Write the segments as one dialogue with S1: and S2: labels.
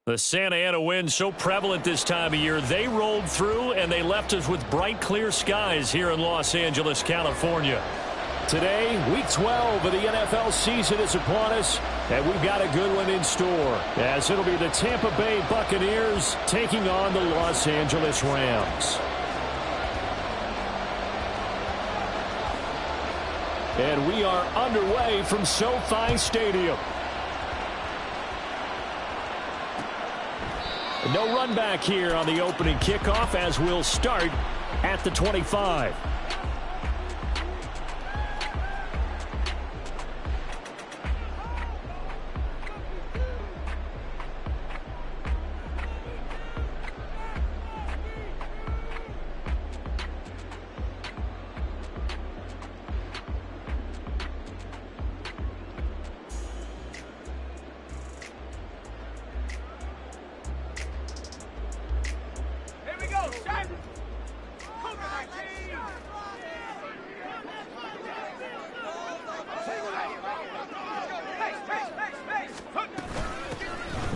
S1: The Santa Ana wind so prevalent this time of year. They rolled through and they left us with bright, clear skies here in Los Angeles, California. Today, Week 12 of the NFL season is upon us, and we've got a good one in store, as it'll be the Tampa Bay Buccaneers taking on the Los Angeles Rams. And we are underway from SoFi Stadium. No run back here on the opening kickoff, as we'll start at the 25.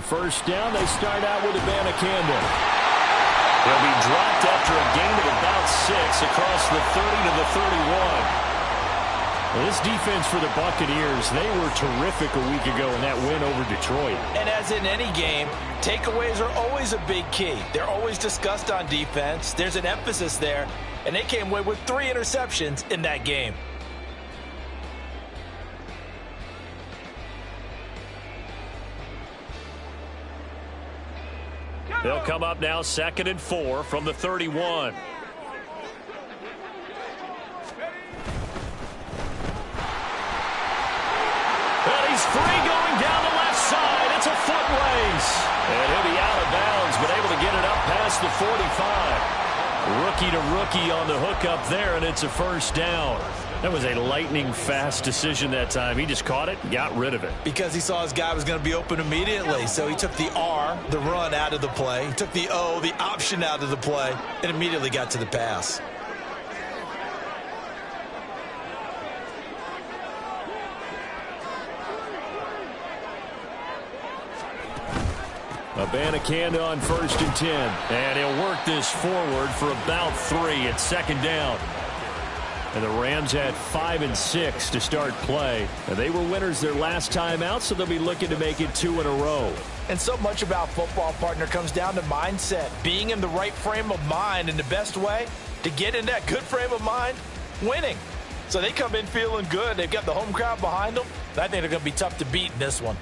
S1: First down, they start out with Abanikanda. He'll be dropped after a gain of about 6 across the 30 to the 31. Well, this defense for the Buccaneers, they were terrific a week ago in that win over Detroit.
S2: And as in any game, takeaways are always a big key. They're always discussed on defense. There's an emphasis there, and they came away with 3 interceptions in that game.
S1: They'll come up now 2nd and 4 from the 31. And he's free going down the left side. It's a foot race. And he'll be out of bounds, but able to get it up past the 45. Rookie to rookie on the hook up there, and it's a first down. That was a lightning-fast decision that time. He just caught it and got rid of it.
S2: Because he saw his guy was going to be open immediately. So he took the R, the run, out of the play. He took the O, the option, out of the play, and immediately got to the pass.
S1: Abanikanda on 1st and 10. And he'll work this forward for about 3 at 2nd down. And the Rams had 5 and 6 to start play. And they were winners their last time out, so they'll be looking to make it 2 in a row.
S2: And so much about football, partner, comes down to mindset. Being in the right frame of mind, and the best way to get in that good frame of mind, winning. So they come in feeling good. They've got the home crowd behind them. And I think they're going to be tough to beat in this one.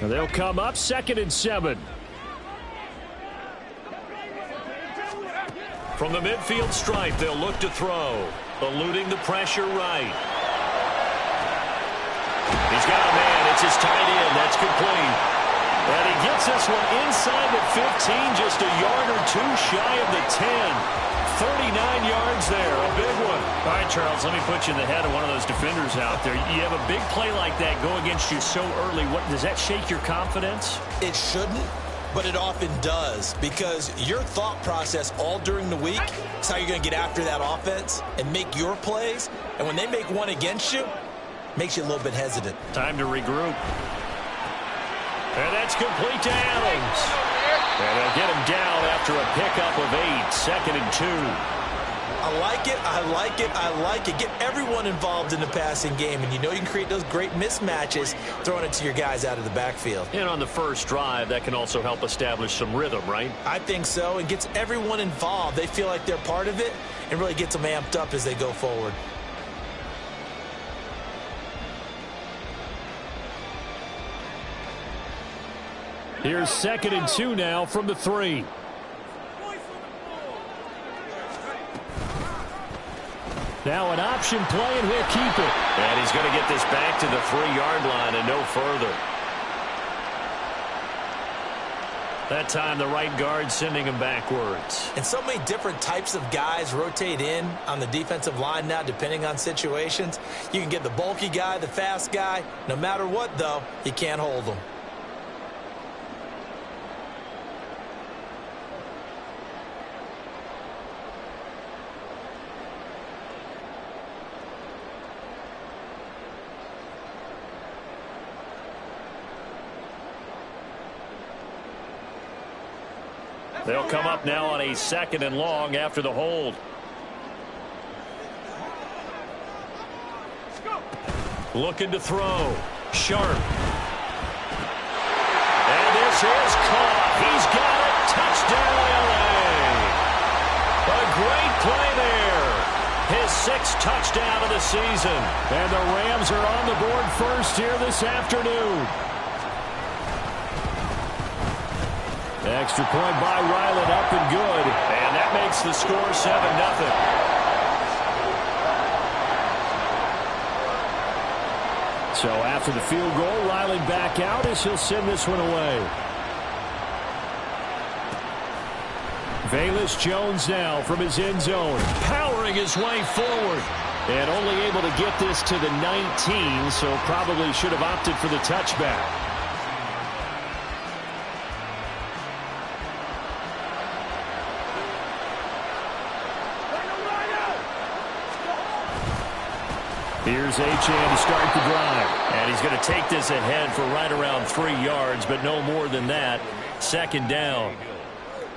S1: And they'll come up 2nd and 7. From the midfield stripe, they'll look to throw. Eluding the pressure right. He's got a man. It's his tight end. That's complete. And he gets this one inside the 15, just a yard or 2 shy of the 10. 39 yards there, a big one. All right, Charles, let me put you in the head of one of those defenders out there. You have a big play like that go against you so early. What does that shake your confidence?
S2: It shouldn't, but it often does, because your thought process all during the week is how you're going to get after that offense and make your plays. And when they make one against you, it makes you a little bit hesitant.
S1: Time to regroup. And that's complete to Adams. And they'll get him down after a pickup of 8, 2nd and 2.
S2: I like it, I like it, I like it. Get everyone involved in the passing game, and you know you can create those great mismatches throwing it to your guys out of the backfield.
S1: And on the first drive, that can also help establish some rhythm, right?
S2: I think so, and gets everyone involved. They feel like they're part of it, and really gets them amped up as they go forward.
S1: Here's 2nd and 2 now from the 3. Now an option play, and he'll keep it. And he's going to get this back to the 3-yard line and no further. That time the right guard sending him backwards.
S2: And so many different types of guys rotate in on the defensive line now, depending on situations. You can get the bulky guy, the fast guy. No matter what, though, you can't hold them.
S1: They'll come up now on a 2nd and long after the hold. Looking to throw. Sharp. And this is caught. He's got it. Touchdown, LA. A great play there. His 6th touchdown of the season. And the Rams are on the board first here this afternoon. Extra point by Ryland, up and good. And that makes the score 7-0. So after the field goal, Ryland back out as he'll send this one away. Velus Jones now from his end zone, powering his way forward. And only able to get this to the 19, so probably should have opted for the touchback. Here's Achane to start the drive. And he's going to take this ahead for right around 3 yards, but no more than that. 2nd down.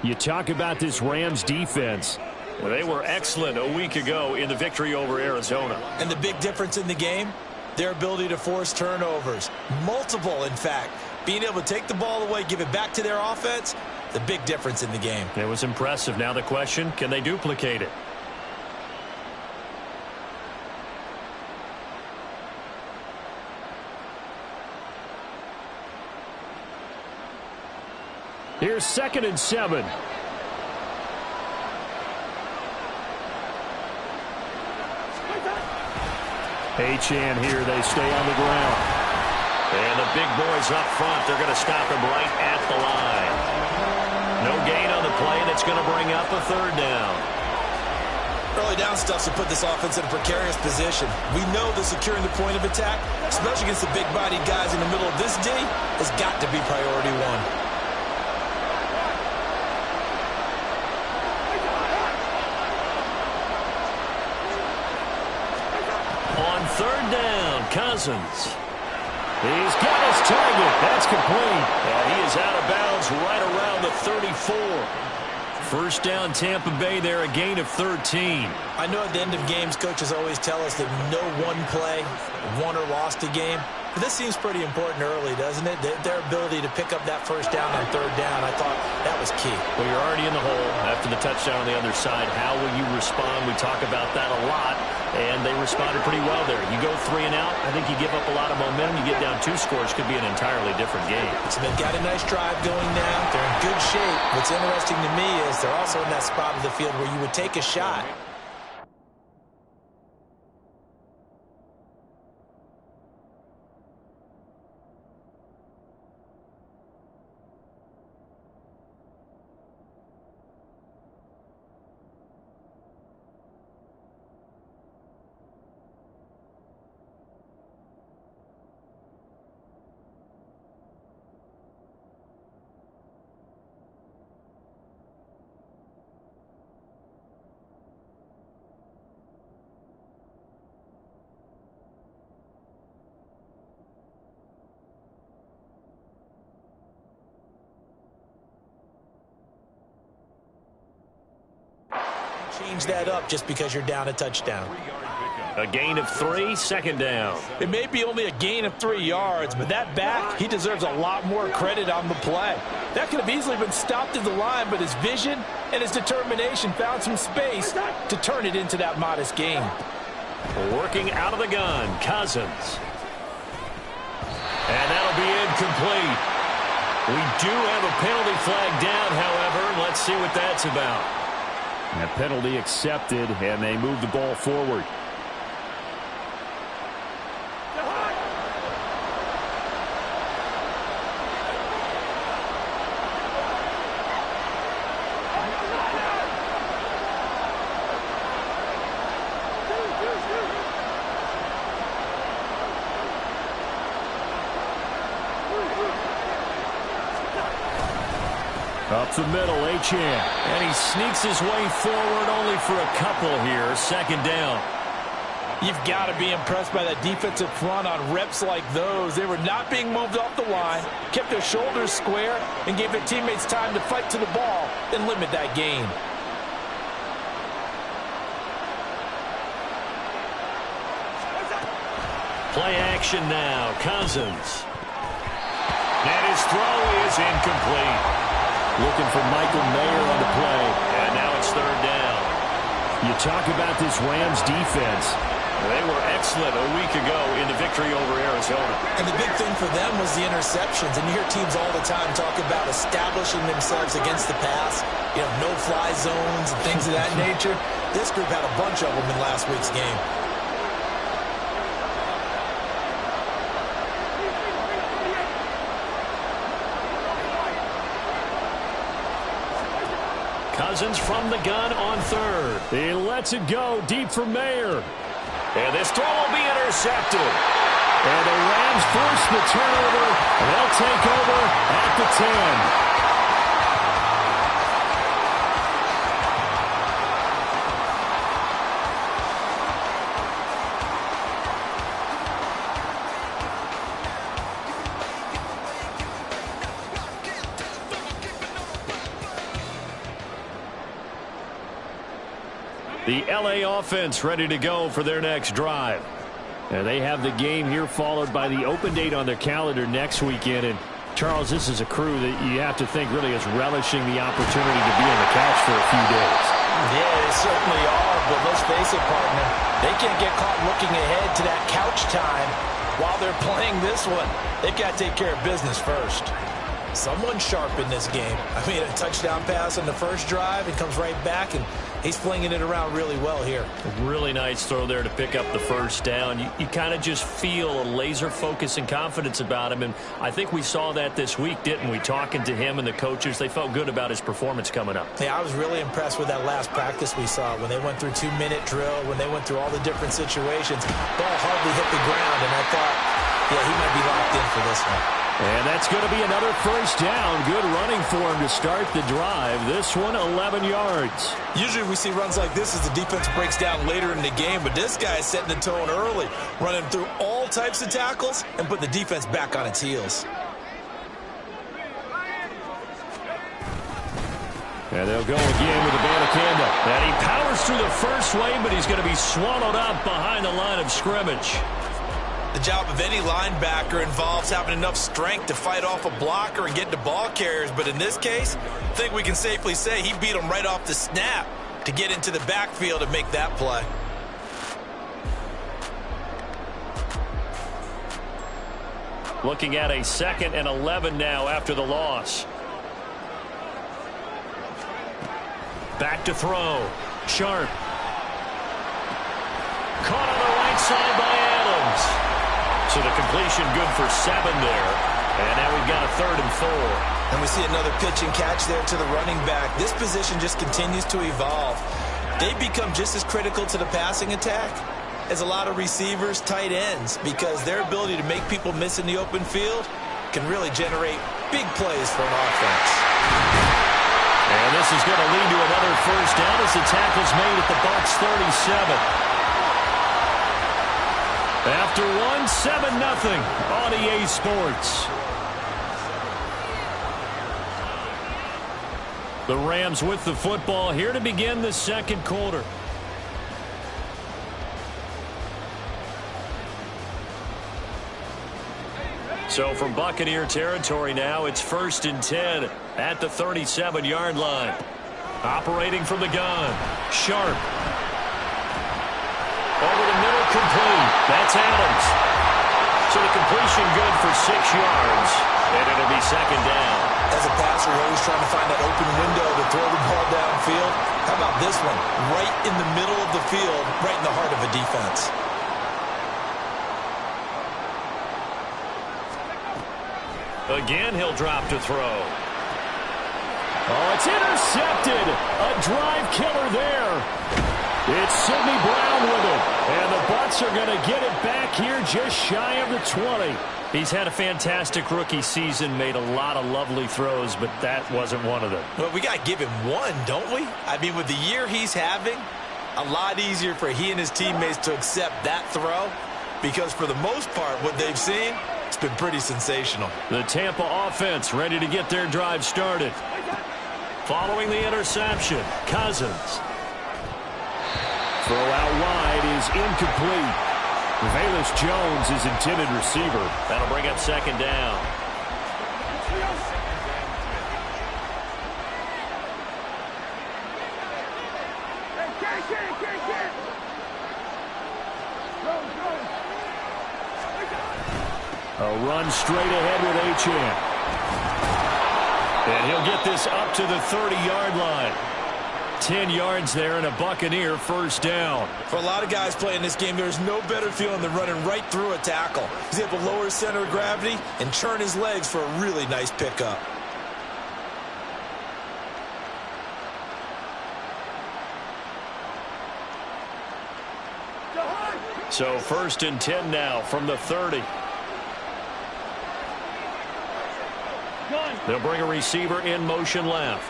S1: You talk about this Rams defense. Well, they were excellent a week ago in the victory over Arizona.
S2: And the big difference in the game, their ability to force turnovers. Multiple, in fact. Being able to take the ball away, give it back to their offense, the big difference in the game.
S1: It was impressive. Now the question, can they duplicate it? Here's 2nd and 7. Achane here. They stay on the ground. And the big boys up front, they're going to stop him right at the line. No gain on the play, and it's going to bring up a 3rd down.
S2: Early down stuff to put this offense in a precarious position. We know that securing the point of attack, especially against the big-bodied guys in the middle of this D, has got to be priority 1.
S1: On 3rd down, Cousins. He's got his target. That's complete. And he is out of bounds right around the 34. 1st down, Tampa Bay there, a gain of 13.
S2: I know at the end of games, coaches always tell us that no one play won or lost a game. But this seems pretty important early, doesn't it? Their ability to pick up that 1st down on 3rd down, I thought that was key.
S1: Well, you're already in the hole after the touchdown on the other side. How will you respond? We talk about that a lot, and they responded pretty well there. You go 3 and out, I think you give up a lot of momentum. You get down 2 scores, could be an entirely different game.
S2: So they've got a nice drive going now. They're in good shape. What's interesting to me is they're also in that spot of the field where you would take a shot. Change that up just because you're down a touchdown.
S1: A gain of 3, 2nd down.
S2: It may be only a gain of 3 yards, but that back, he deserves a lot more credit on the play. That could have easily been stopped at the line, but his vision and his determination found some space to turn it into that modest gain.
S1: Working out of the gun, Cousins. And that'll be incomplete. We do have a penalty flag down, however. Let's see what that's about. And a penalty accepted, and they move the ball forward. Up the middle, Achane. And he sneaks his way forward only for a couple here. 2nd down.
S2: You've got to be impressed by that defensive front on reps like those. They were not being moved off the line, kept their shoulders square, and gave their teammates time to fight to the ball and limit that gain.
S1: Play action now. Cousins. And his throw is incomplete.
S3: Looking for Michael Mayer on the play.
S1: And now it's third down.
S3: You talk about this Rams defense.
S1: They were excellent a week ago in the victory over Arizona.
S2: And the big thing for them was the interceptions. And you hear teams all the time talk about establishing themselves against the pass, no-fly zones and things of that nature. This group had a bunch of them in last week's game.
S1: Cousins from the gun on third.
S3: He lets it go deep for Mayer.
S1: And this throw will be intercepted.
S3: And the Rams force the turnover. They'll take over at the 10.
S1: The LA offense ready to go for their next drive.
S3: And they have the game here followed by the open date on their calendar next weekend. And, Charles, this is a crew that you have to think really is relishing the opportunity to be on the couch for a few days.
S2: Yeah, they certainly are, but let's face it, partner. They can't get caught looking ahead to that couch time while they're playing this one. They've got to take care of business first. Someone sharp in this game. I mean, a touchdown pass on the first drive and comes right back, and he's flinging it around really well here.
S1: Really nice throw there to pick up the first down. You kind of just feel a laser focus and confidence about him, and I think we saw that this week, didn't we? Talking to him and the coaches, they felt good about his performance coming up.
S2: Yeah, I was really impressed with that last practice we saw when they went through 2-minute drill, when they went through all the different situations. Ball hardly hit the ground, and I thought, yeah, he might be locked in for this one.
S3: And that's going to be another first down. Good running for him to start the drive. This one, 11 yards.
S2: Usually we see runs like this as the defense breaks down later in the game, but this guy is setting the tone early, running through all types of tackles and put the defense back on its heels.
S3: And they'll go again with Abanikanda.
S1: And he powers through the first wave, but he's going to be swallowed up behind the line of scrimmage.
S2: The job of any linebacker involves having enough strength to fight off a blocker and get to ball carriers. But in this case, I think we can safely say he beat him right off the snap to get into the backfield and make that play.
S1: Looking at a 2nd and 11 now after the loss. Back to throw. Sharp. Caught on the right side by Adams. So the completion good for 7 there. And now we've got a 3rd and 4.
S2: And we see another pitch and catch there to the running back. This position just continues to evolve. They become just as critical to the passing attack as a lot of receivers, tight ends, because their ability to make people miss in the open field can really generate big plays for an offense.
S1: And this is going to lead to another first down as the tackle's made at the Bucs 37. After 7-0 on EA Sports. The Rams with the football here to begin the second quarter. So from Buccaneer territory now, it's 1st and 10 at the 37-yard line. Operating from the gun, Sharp. Over the middle, complete. That's Adams. So the completion good for 6 yards, and it'll be 2nd down.
S2: As a passer, you're always trying to find that open window to throw the ball downfield. How about this one? Right in the middle of the field, right in the heart of a defense.
S1: Again, he'll drop to throw.
S3: Oh, it's intercepted. A drive killer there. It's Sidney Brown with it. And the Bucs are going to get it back here just shy of the 20.
S1: He's had a fantastic rookie season, made a lot of lovely throws, but that wasn't one of them.
S2: Well, we got to give him one, don't we? I mean, with the year he's having, a lot easier for he and his teammates to accept that throw because for the most part, what they've seen, it's been pretty sensational.
S1: The Tampa offense ready to get their drive started. Following the interception, Cousins. Throw out wide is incomplete. Velus Jones is intended receiver. That'll bring up second down. A run straight ahead with Achane. And he'll get this up to the 30-yard line. 10 yards there and a Buccaneer first down.
S2: For a lot of guys playing this game, there's no better feeling than running right through a tackle. He's able to lower his center of gravity and churn his legs for a really nice pickup.
S1: So 1st and 10 now from the 30. They'll bring a receiver in motion left.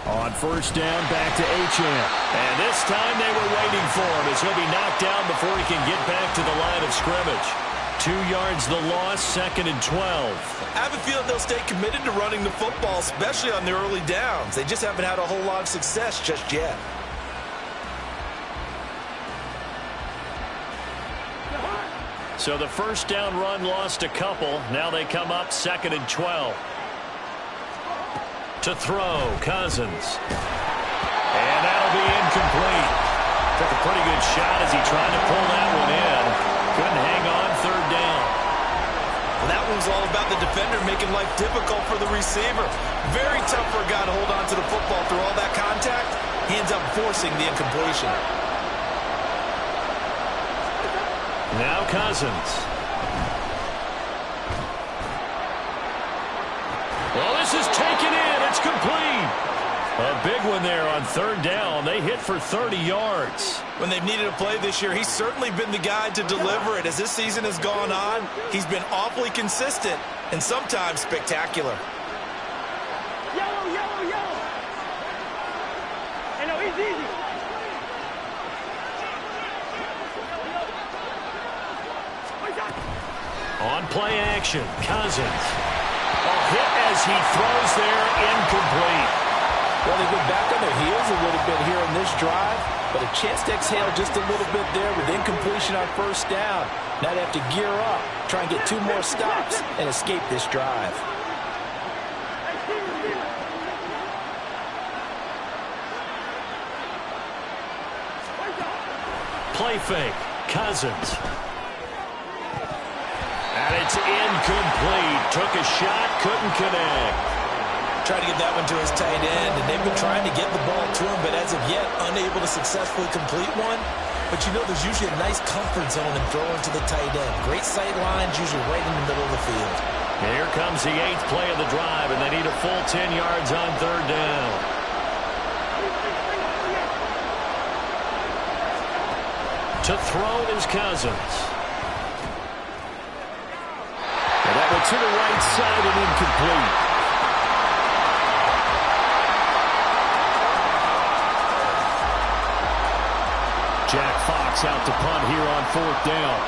S1: On 1st down, back to Achane. And this time they were waiting for him as he'll be knocked down before he can get back to the line of scrimmage. 2 yards the loss, 2nd and 12.
S2: I have a feeling they'll stay committed to running the football, especially on their early downs. They just haven't had a whole lot of success just yet.
S1: So the 1st down run lost a couple. Now they come up 2nd and 12. To throw, Cousins. And that'll be incomplete. Took a pretty good shot as he tried to pull that one in. Couldn't hang on, 3rd down.
S2: Well, that one's all about the defender making life difficult for the receiver. Very tough for a guy to hold on to the football through all that contact. He ends up forcing the incompletion.
S1: Now Cousins. Well, this is taken in. It's complete. A big one there on 3rd down. They hit for 30 yards.
S2: When they've needed a play this year, he's certainly been the guy to deliver it. As this season has gone on, he's been awfully consistent and sometimes spectacular.
S4: Yellow, yellow, yellow. I know, he's easy.
S1: On play action, Cousins. A hit as he throws there, incomplete.
S2: Well, they've been back on their heels a little bit here in this drive, but a chance to exhale just a little bit there with incompletion on 1st down. Now they have to gear up, try and get 2 more stops, and escape this drive.
S1: Play fake, Cousins. And it's incomplete. Took a shot, couldn't connect.
S2: Tried to get that one to his tight end, and they've been trying to get the ball to him, but as of yet, unable to successfully complete one. But you know, there's usually a nice comfort zone in throwing to the tight end. Great sight lines, usually right in the middle of the field.
S1: And here comes the 8th play of the drive, and they need a full 10 yards on 3rd down. To throw is Cousins. And that one to the right side and incomplete. Jack Fox out to punt here on 4th down.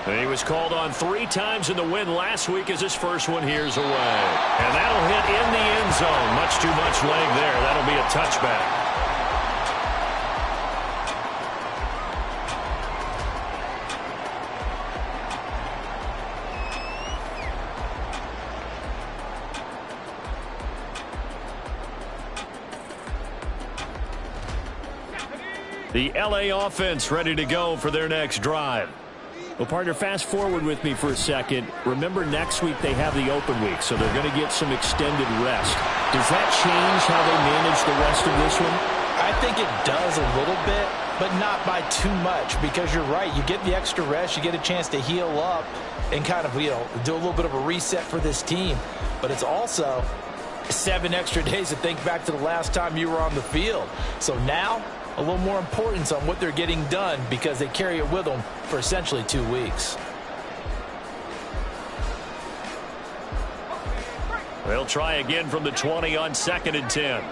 S1: And he was called on 3 times in the win last week as his first one here's away. And that'll hit in the end zone. Much too much leg there. That'll be a touchback. The LA offense ready to go for their next drive. Well, partner, fast forward with me for a second. Remember, next week they have the open week, so they're going to get some extended rest. Does that change how they manage the rest of this one?
S2: I think it does a little bit, but not by too much, because you're right. You get the extra rest, you get a chance to heal up and kind of, do a little bit of a reset for this team. But it's also 7 extra days to think back to the last time you were on the field. So now, a little more importance on what they're getting done because they carry it with them for essentially 2 weeks.
S1: They'll try again from the 20 on 2nd and 10.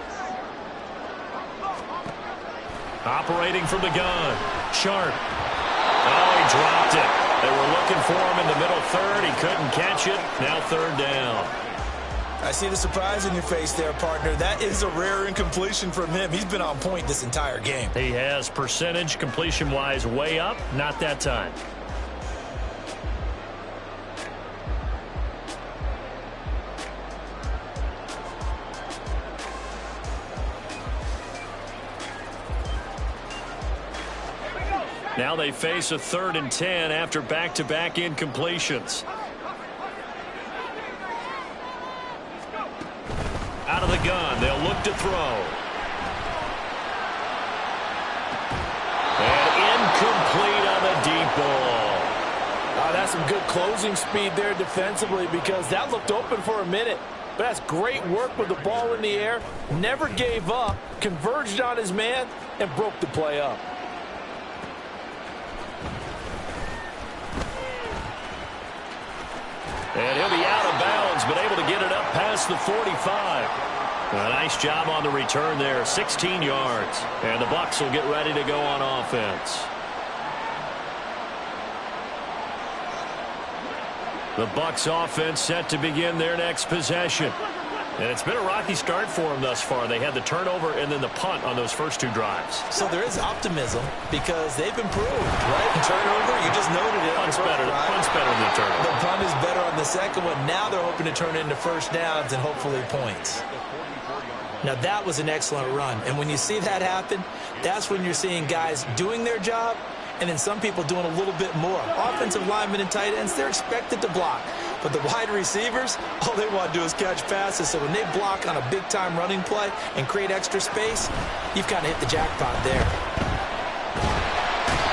S1: Operating from the gun. Sharp. Oh, he dropped it. They were looking for him in the middle third. He couldn't catch it. Now 3rd down.
S2: I see the surprise in your face there, partner. That is a rare incompletion from him. He's been on point this entire game.
S1: He has percentage completion-wise way up. Not that time. Now they face a 3rd and 10 after back-to-back incompletions. Out of the gun, they'll look to throw. And incomplete on the deep ball.
S2: That's some good closing speed there defensively because that looked open for a minute. But that's great work with the ball in the air. Never gave up, converged on his man, and broke the play up.
S1: And he'll be out of bounds, but able to get it up past the 45. A nice job on the return there, 16 yards. And the Bucs will get ready to go on offense. The Bucs offense set to begin their next possession. And it's been a rocky start for them thus far. They had the turnover and then the punt on those first 2 drives.
S2: So there is optimism because they've improved, right? Turnover, you just noted it.
S1: Punt's better than the turnover.
S2: The punt is better on the second one. Now they're hoping to turn it into first downs and hopefully points. Now that was an excellent run. And when you see that happen, that's when you're seeing guys doing their job and then some people doing a little bit more. Offensive linemen and tight ends, they're expected to block. But the wide receivers, all they want to do is catch passes. So when they block on a big-time running play and create extra space, you've kind of hit the jackpot there.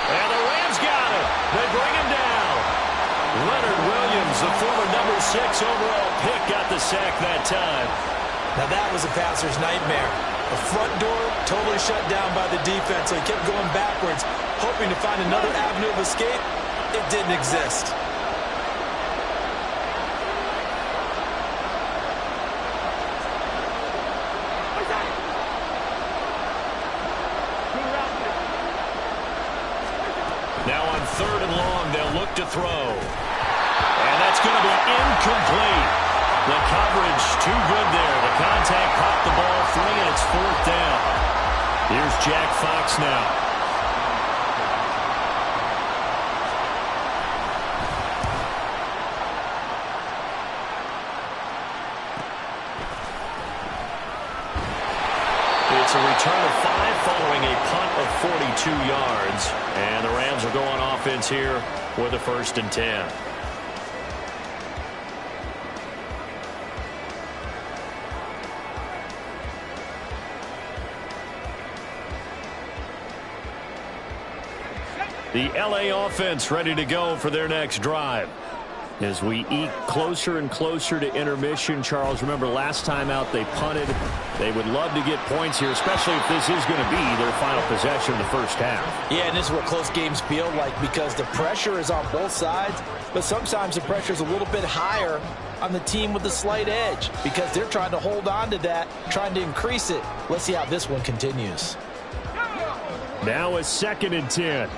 S1: And the Rams got it. They bring him down. Leonard Williams, the former number 6 overall pick, got the sack that time.
S2: Now that was a passer's nightmare. The front door totally shut down by the defense, so he kept going backwards, hoping to find another avenue of escape. It didn't exist.
S1: Now on 3rd and long, they'll look to throw. And that's going to be incomplete. The coverage too good there. The contact caught the ball free, and it's 4th down. Here's Jack Fox now. It's a return of 5 following a punt of 42 yards. And the Rams will go on offense here with a 1st and 10. The LA offense ready to go for their next drive. As we eke closer and closer to intermission, Charles, remember last time out they punted. They would love to get points here, especially if this is going to be their final possession of the first half.
S2: Yeah, and this is what close games feel like because the pressure is on both sides, but sometimes the pressure is a little bit higher on the team with the slight edge because they're trying to hold on to that, trying to increase it. Let's see how this one continues.
S3: Now a 2nd and 10.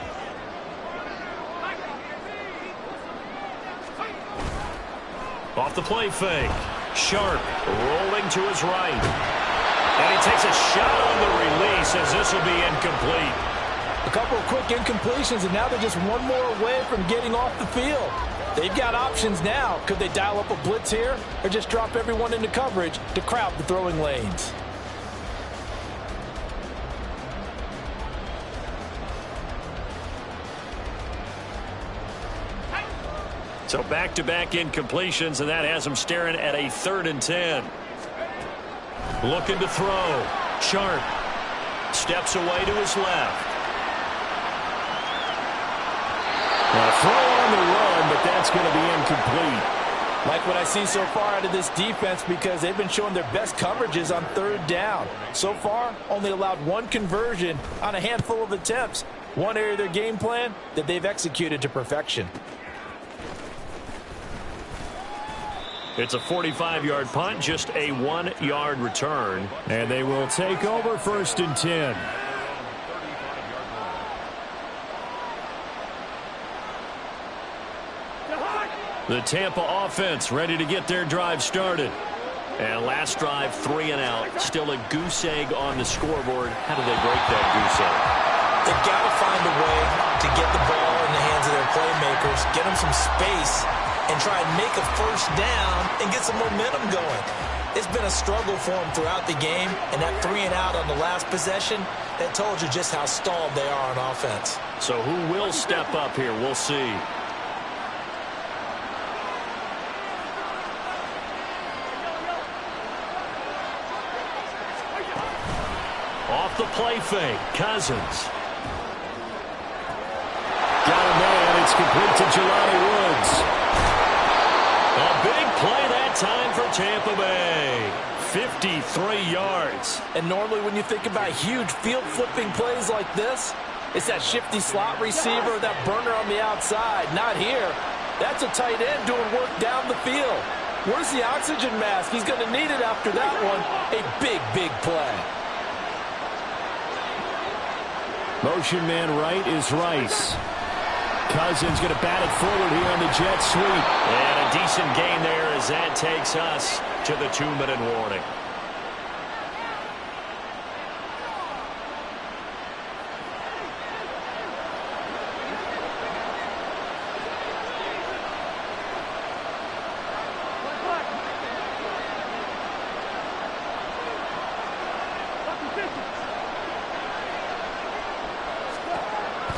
S1: Off the play fake. Sharp rolling to his right. And he takes a shot on the release as this will be incomplete.
S2: A couple of quick incompletions, and now they're just one more away from getting off the field. They've got options now. Could they dial up a blitz here or just drop everyone into coverage to crowd the throwing lanes?
S1: So back-to-back incompletions, and that has him staring at a 3rd and 10. Looking to throw. Sharp steps away to his left.
S3: A throw on the run, but that's going to be incomplete.
S2: Like what I see so far out of this defense because they've been showing their best coverages on 3rd down. So far, only allowed 1 conversion on a handful of attempts. One area of their game plan that they've executed to perfection.
S1: It's a 45-yard punt, just a 1-yard return.
S3: And they will take over 1st and 10.
S1: The Tampa offense ready to get their drive started. And last drive, 3 and out. Still a goose egg on the scoreboard. How do they break that goose egg?
S2: They've got to find a way to get the ball in the hands of their playmakers, get them some space, and try and make a first down and get some momentum going. It's been a struggle for them throughout the game, and that 3 and out on the last possession, that told you just how stalled they are on offense.
S1: So who will step up here? We'll see. Off the play fake, Cousins.
S3: Got him there, and it's complete to Jelani Woods.
S1: A big play that time for Tampa Bay. 53 yards.
S2: And normally when you think about huge field-flipping plays like this, it's that shifty slot receiver, that burner on the outside. Not here. That's a tight end doing work down the field. Where's the oxygen mask? He's going to need it after that one. A big, big play.
S3: Motion man right is Rice. Cousins going to bat it forward here on the jet sweep.
S1: And a decent gain there as that takes us to the 2-minute warning.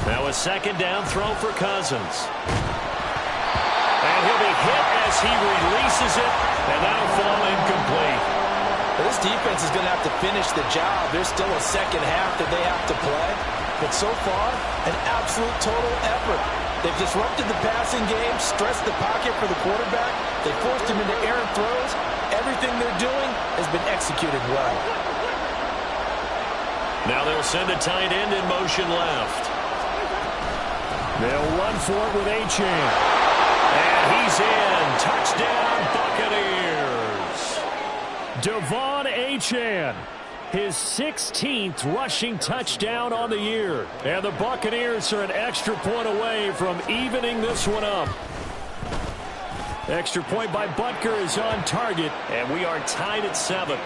S1: Now a 2nd down throw for Cousins. And he'll be hit as he releases it, and that'll fall incomplete.
S2: This defense is going to have to finish the job. There's still a second half that they have to play. But so far, an absolute total effort. They've disrupted the passing game, stressed the pocket for the quarterback. They forced him into errant throws. Everything they're doing has been executed well.
S1: Now they'll send a tight end in motion left.
S3: They'll run for it with Achane.
S1: And he's in. Touchdown, Buccaneers.
S3: Devon Achane, his 16th rushing touchdown on the year. And the Buccaneers are an extra point away from evening this one up. Extra point by Butker is on target.
S1: And we are tied at 7.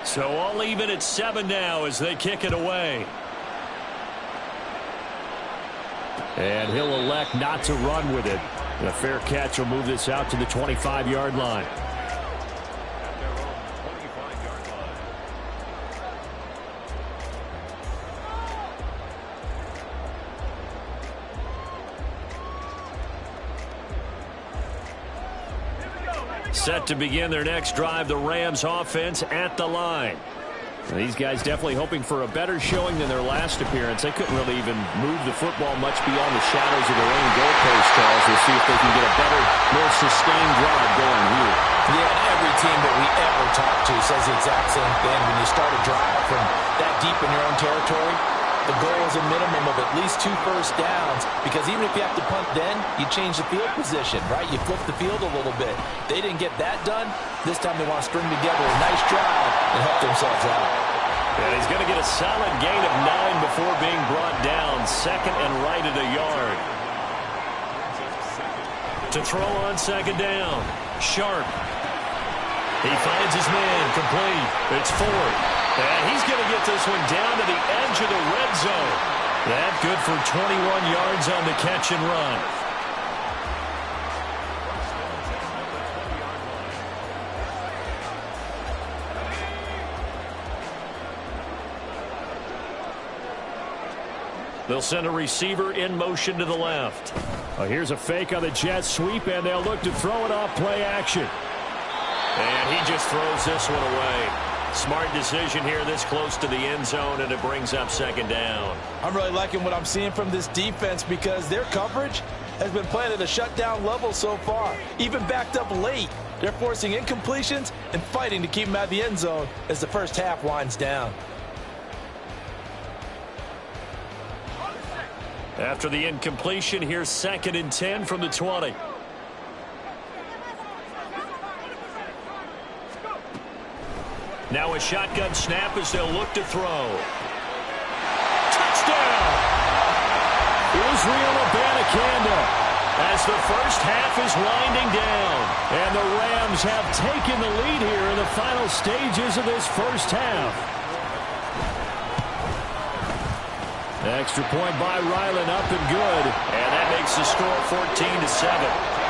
S1: So all even at 7 now as they kick it away.
S3: And he'll elect not to run with it. And a fair catch will move this out to the 25-yard line.
S1: Set to begin their next drive, the Rams offense at the line.
S3: These guys definitely hoping for a better showing than their last appearance. They couldn't really even move the football much beyond the shadows of their own goalpost, Charles. We'll see if they can get a better, more sustained drive going here.
S2: Yeah, and every team that we ever talk to says the exact same thing. When you start a drive from that deep in your own territory, the goal is a minimum of at least 2 first downs, because even if you have to punt then, you change the field position, right? You flip the field a little bit. They didn't get that done. This time they want to string together a nice drive and help themselves out.
S1: And he's going to get a solid gain of 9 before being brought down. 2nd and right at a yard. To throw on 2nd down. Sharp. He finds his man. Complete. It's Ford. And he's going to get this one down to the edge of the red zone. That good for 21 yards on the catch and run. They'll send a receiver in motion to the left.
S3: Here's a fake on the jet sweep, and they'll look to throw it off play action.
S1: And he just throws this one away. Smart decision here this close to the end zone, and it brings up 2nd down.
S2: I'm really liking what I'm seeing from this defense, because their coverage has been playing at a shutdown level so far, even backed up late. They're forcing incompletions and fighting to keep them out of the end zone as the first half winds down.
S1: After the incompletion, here's 2nd and 10 from the 20. Now a shotgun snap as they'll look to throw. Touchdown! Israel Abanikanda as the first half is winding down. And the Rams have taken the lead here in the final stages of this first half. Extra point by Ryland, up and good. And that makes the score 14-7.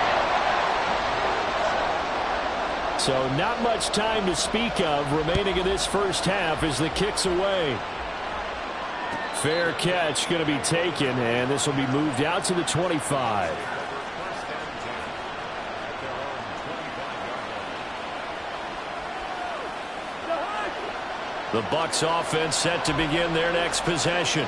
S1: So not much time to speak of remaining in this first half as the kick's away. Fair catch going to be taken, and this will be moved out to the 25. The Bucs offense set to begin their next possession.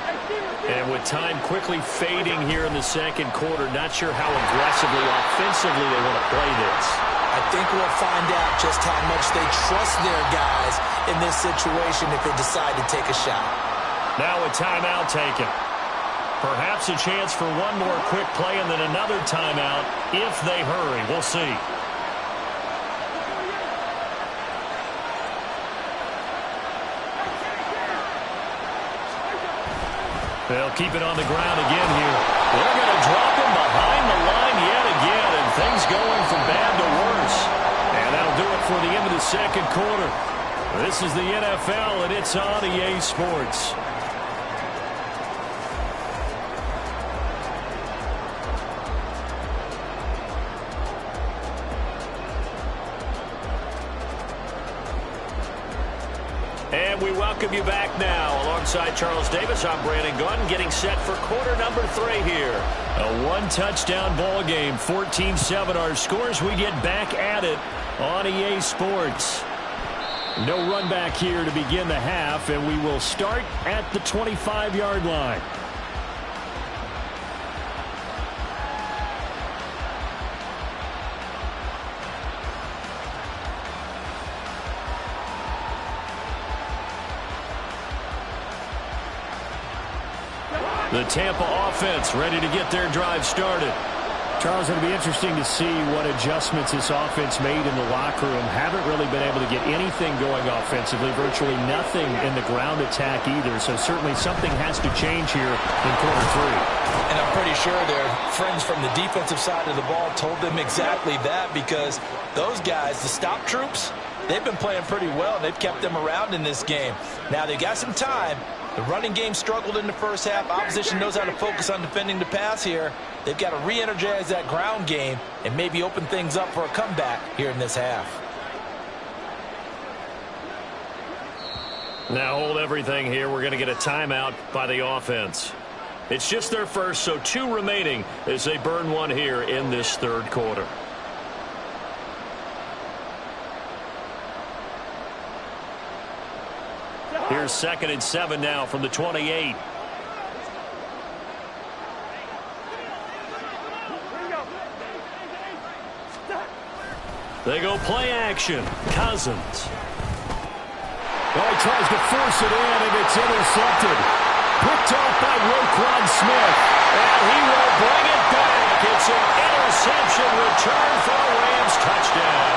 S1: And with time quickly fading here in the second quarter, not sure how aggressively, offensively they want to play this.
S2: I think we'll find out just how much they trust their guys in this situation if they decide to take a shot.
S1: Now a timeout taken. Perhaps a chance for one more quick play and then another timeout if they hurry. We'll see. They'll keep it on the ground again here. They're going to drop him behind the line yet again, and things going from bad to worse. And that'll do it for the end of the second quarter. This is the NFL, and it's on EA Sports. And we welcome you back now. Alongside Charles Davis, I'm Brandon Gaudin, getting set for quarter number 3 here. A one-touchdown ball game, 14-7 our scores. We get back at it on EA Sports. No run back here to begin the half, and we will start at the 25-yard line. The Tampa offense ready to get their drive started. Charles, it'll be interesting to see what adjustments this offense made in the locker room. Haven't really been able to get anything going offensively, virtually nothing in the ground attack either. So certainly something has to change here in quarter 3.
S2: And I'm pretty sure their friends from the defensive side of the ball told them exactly that, because those guys, the stop troops, they've been playing pretty well. They've kept them around in this game. Now they've got some time. The running game struggled in the first half. Opposition knows how to focus on defending the pass here. They've got to re-energize that ground game and maybe open things up for a comeback here in this half.
S1: Now hold everything here. We're going to get a timeout by the offense. It's just their first, so 2 remaining as they burn one here in this third quarter. Here's 2nd and 7 now from the 28. They go play action. Cousins. Well, he tries to force it in, and it's intercepted. Picked off by Roquan Smith. And he will bring it back. It's an interception return for a Rams touchdown.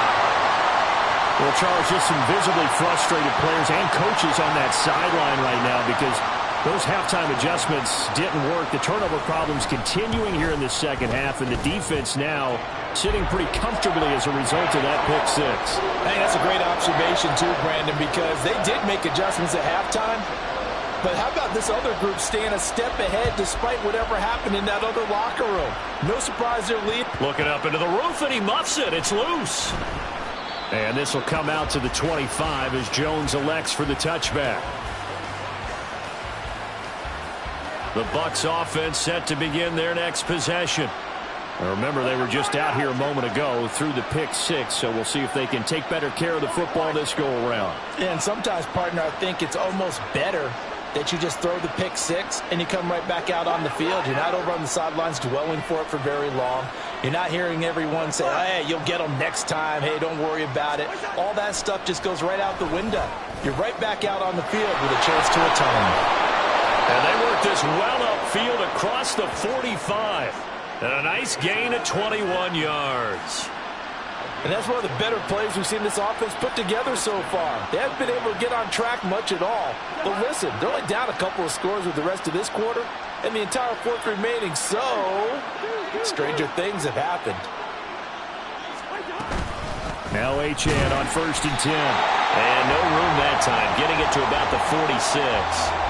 S1: Well, Charles, just some visibly frustrated players and coaches on that sideline right now because those halftime adjustments didn't work. The turnover problems continuing here in the second half, and the defense now sitting pretty comfortably as a result of that pick 6.
S2: I think that's a great observation too, Brandon, because they did make adjustments at halftime. But how about this other group staying a step ahead despite whatever happened in that other locker room? No surprise they're leading.
S1: Looking up into the roof, and he muffs it. It's loose. And this will come out to the 25 as Jones elects for the touchback. The Bucs offense set to begin their next possession. Now remember, they were just out here a moment ago through the pick 6, so we'll see if they can take better care of the football this go-around.
S2: And sometimes, partner, I think it's almost better that you just throw the pick six and you come right back out on the field. You're not over on the sidelines dwelling for it for very long. You're not hearing everyone say, hey, you'll get them next time. Hey, don't worry about it. All that stuff just goes right out the window. You're right back out on the field with a chance to atone.
S1: And they work this well upfield across the 45. And a nice gain of 21 yards.
S2: And that's one of the better plays we've seen this offense put together so far. They haven't been able to get on track much at all. But listen, they're only down a couple of scores with the rest of this quarter and the entire fourth remaining. So, stranger things have happened.
S3: Now Achane on 1st and 10.
S1: And no room that time, getting it to about the 46.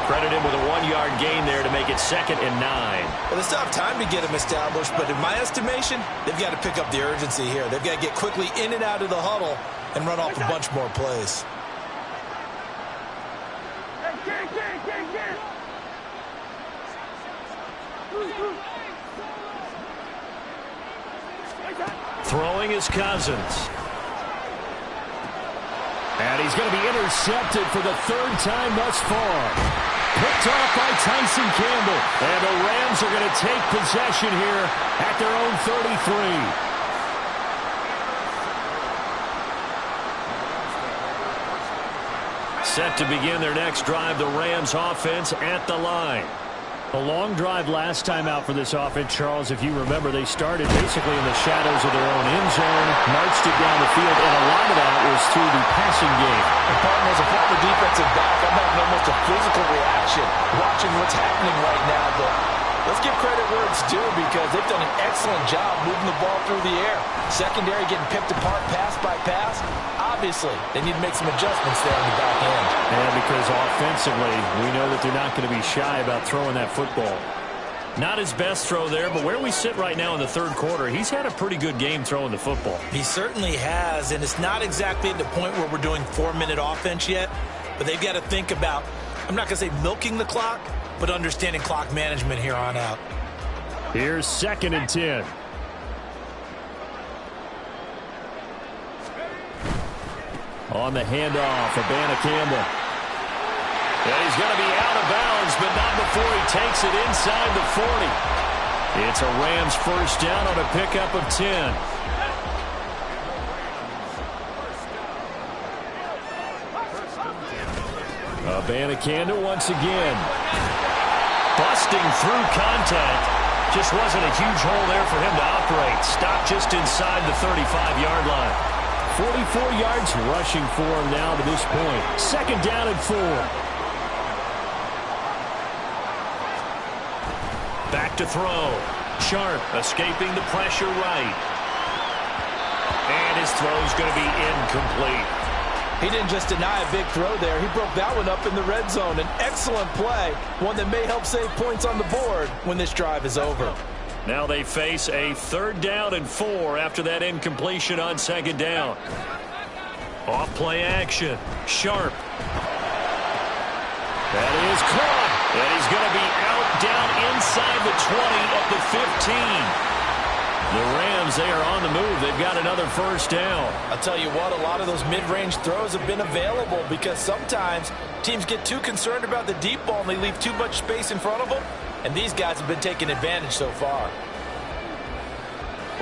S1: Credit him with a 1-yard gain there to make it 2nd and 9.
S2: Well, they still have time to get him established, but in my estimation, they've got to pick up the urgency here. They've got to get quickly in and out of the huddle and run off a bunch more plays.
S1: Throwing is Cousins.
S3: And he's going to be intercepted for the 3rd time thus far. Picked off by Tyson Campbell. And the Rams are going to take possession here at their own 33.
S1: Set to begin their next drive, the Rams offense at the line.
S3: A long drive last time out for this offense, Charles. If you remember, they started basically in the shadows of their own end zone, marched it down the field, and a lot of that was through the passing game.
S2: And partner, as a former defensive back, I'm having almost a physical reaction watching what's happening right now. But let's give credit where it's due because they've done an excellent job moving the ball through the air. Secondary getting picked apart pass by pass. Obviously, they need to make some adjustments there on the back end.
S3: And because offensively, we know that they're not going to be shy about throwing that football.
S1: Not his best throw there, but where we sit right now in the 3rd quarter, he's had a pretty good game throwing the football.
S2: He certainly has, and it's not exactly at the point where we're doing 4-minute offense yet, but they've got to think about, I'm not going to say milking the clock, but understanding clock management here on out.
S3: Here's 2nd and 10. On the handoff, Campbell.
S1: And he's going to be out of bounds, but not before he takes it inside the 40. It's a Rams 1st down on a pickup of 10.
S3: Abanikanda once again.
S1: Busting through contact. Just wasn't a huge hole there for him to operate. Stopped just inside the 35-yard line.
S3: 44 yards rushing for him now to this point. 2nd down and 4.
S1: Back to throw. Sharp escaping the pressure right. And his throw's going to be incomplete.
S2: He didn't just deny a big throw there. He broke that one up in the red zone. An excellent play. One that may help save points on the board when this drive is over.
S1: Now they face a 3rd down and 4 after that incompletion on 2nd down. Off play action. Sharp. That is caught. And he's going to be out down inside the 20 at the 15. The Rams, they are on the move. They've got another 1st down.
S2: I'll tell you what, a lot of those mid-range throws have been available because sometimes teams get too concerned about the deep ball and they leave too much space in front of them. And these guys have been taking advantage so far.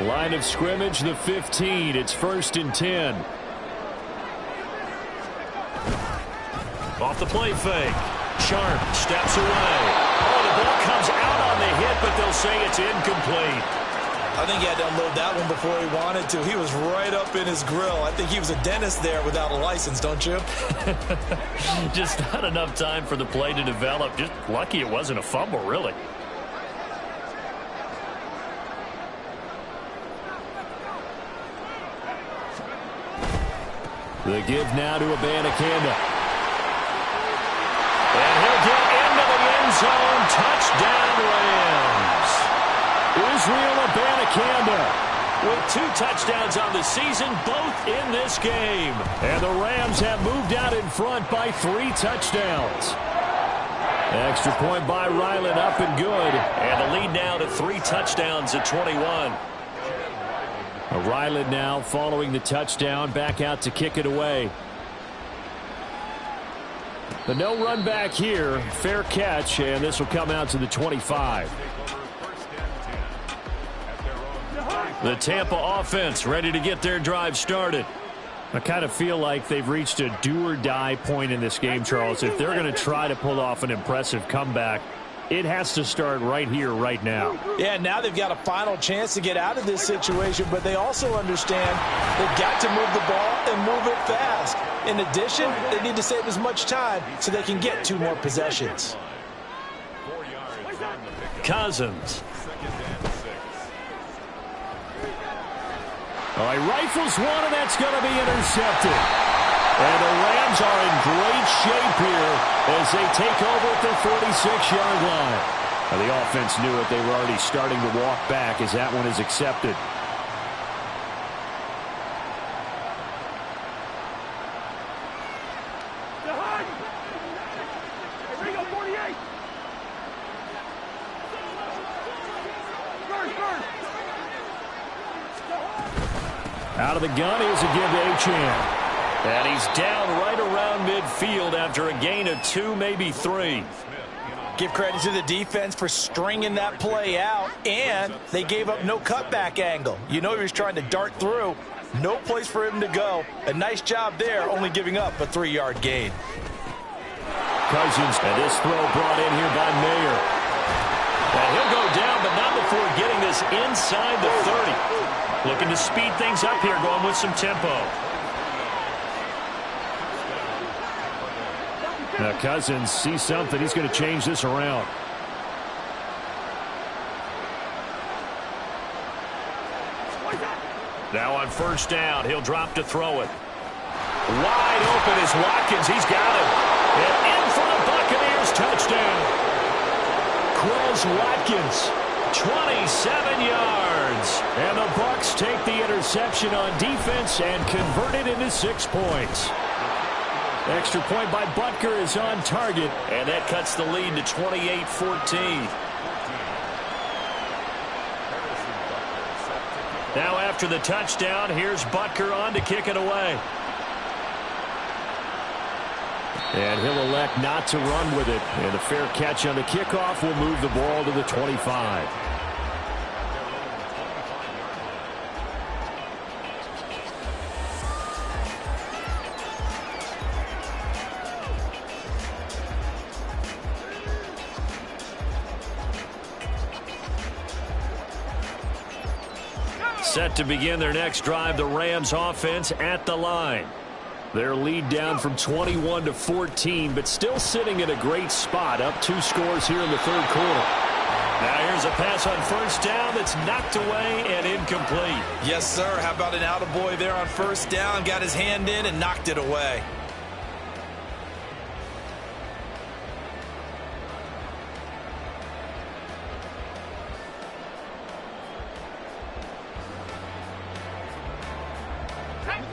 S3: Line of scrimmage, the 15. It's 1st and 10.
S1: Off the play fake. Sharp steps away. Oh, the ball comes out on the hit, but they'll say it's incomplete.
S2: I think he had to unload that one before he wanted to. He was right up in his grill. I think he was a dentist there without a license, don't you?
S1: Just not enough time for the play to develop. Just lucky it wasn't a fumble, really.
S3: The give now to Abanikanda.
S1: And he'll get into the end zone. Touchdown, Rams.
S3: Israel Abanikanda
S1: with 2 touchdowns on the season, both in this game.
S3: And the Rams have moved out in front by 3 touchdowns. Extra point by Ryland, up and good.
S1: And the lead now to 3 touchdowns at 21.
S3: Ryland now following the touchdown, back out to kick it away.
S1: The no run back here, fair catch, and this will come out to the 25. The Tampa offense ready to get their drive started. I kind of feel like they've reached a do-or-die point in this game, Charles. If they're going to try to pull off an impressive comeback, it has to start right here, right now.
S2: Yeah, now they've got a final chance to get out of this situation, but they also understand they've got to move the ball and move it fast. In addition, they need to save as much time so they can get 2 more possessions.
S1: Cousins. All right, rifles one, and that's going to be intercepted. And the Rams are in great shape here as they take over at the 46-yard line. Now, the offense knew it. They were already starting to walk back as that one is accepted.
S4: Here we go, 48.
S1: Out of the gun, here's a give to Achane. And he's down right around midfield after a gain of 2, maybe 3.
S2: Give credit to the defense for stringing that play out, and they gave up no cutback angle. You know he was trying to dart through. No place for him to go. A nice job there, only giving up a 3-yard gain.
S1: Cousins, and this throw brought in here by Mayer. And he'll go down, but not before getting this inside the 30. Looking to speed things up here, going with some tempo. Now Cousins sees something. He's going to change this around. Now on first down, he'll drop to throw it. Wide open is Watkins. He's got him. And in for the Buccaneers touchdown. Quez Watkins, 27 yards. And the Bucs take the interception on defense and convert it into 6 points. Extra point by Butker is on target, and that cuts the lead to 28-14. Now after the touchdown, here's Butker on to kick it away. And he'll elect not to run with it. And a fair catch on the kickoff will move the ball to the 25. Set to begin their next drive, the Rams offense at the line. Their lead down from 21 to 14, but still sitting in a great spot, up 2 scores here in the third quarter. Now here's a pass on first down that's knocked away and incomplete.
S2: Yes, sir. How about an attaboy there on first down? Got his hand in and knocked it away.